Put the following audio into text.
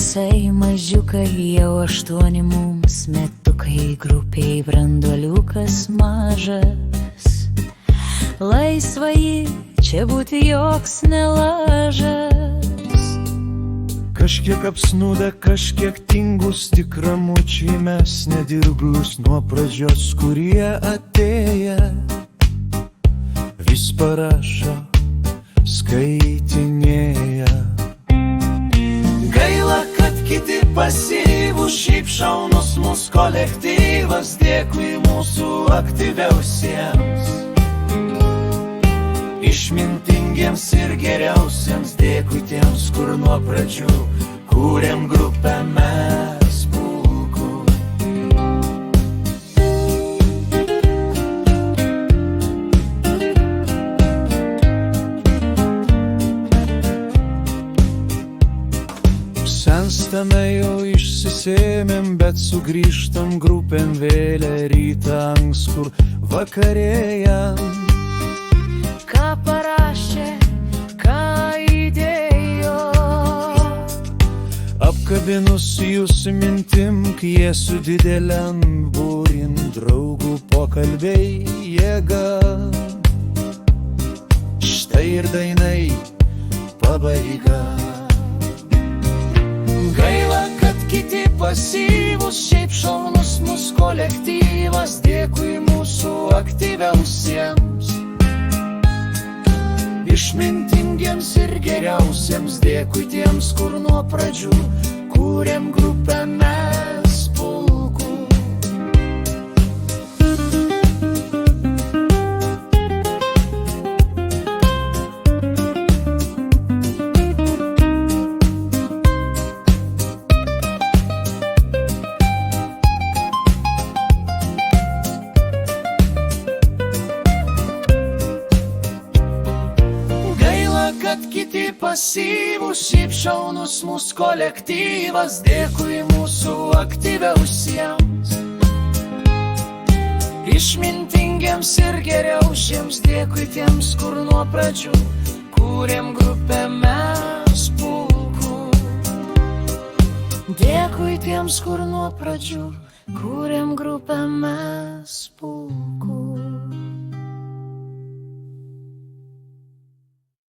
visai mažiukai, jau 8 mums metukai, grupiai branduoliukas mažas. Laisvai čia būti joks nelažas. Kažkiek apsnūda, kažkiek tingus, tik ramučiai mes nedirglus nuo pradžios, kurie atėję vis parašo, skaitinėja. Gaila, kad kiti pasyvūs, šiaip šaunus mūsų kolektyvas, dėkui mūsų aktyviausiems, išmintingiems ir geriausiems, dėkui tiems, kur nuo pradžių kūrėm grupę mes pulku. Senstame jau išsisėmėm, bet sugrįžtam grupėm vėlę rytą ankskur vakarėjam. Ką parašė, ką įdėjo, apkabinus jūsų mintim, kviesiu dideliam būrin draugų pokalbiai jėga. Štai ir dainai pabaiga. Gaila, kad kiti pasyvūs, šiaip šaunus mūsų kolektyvas, dėkui mūsų aktyviausiems, išmintingiems ir geriausiems, dėkui tiems, kur nuo pradžių kūrėm grupę mes pulku. Kad kiti pasyvūs, šiaip šaunus mūsų kolektyvas, dėkui mūsų aktyviausiems, išmintingiems ir geriausiems, dėkui tiems, kur nuo pradžių kūrėm grupę mes pulku. Dėkui tiems, kur nuo pradžių kūrėm grupę mes pulku.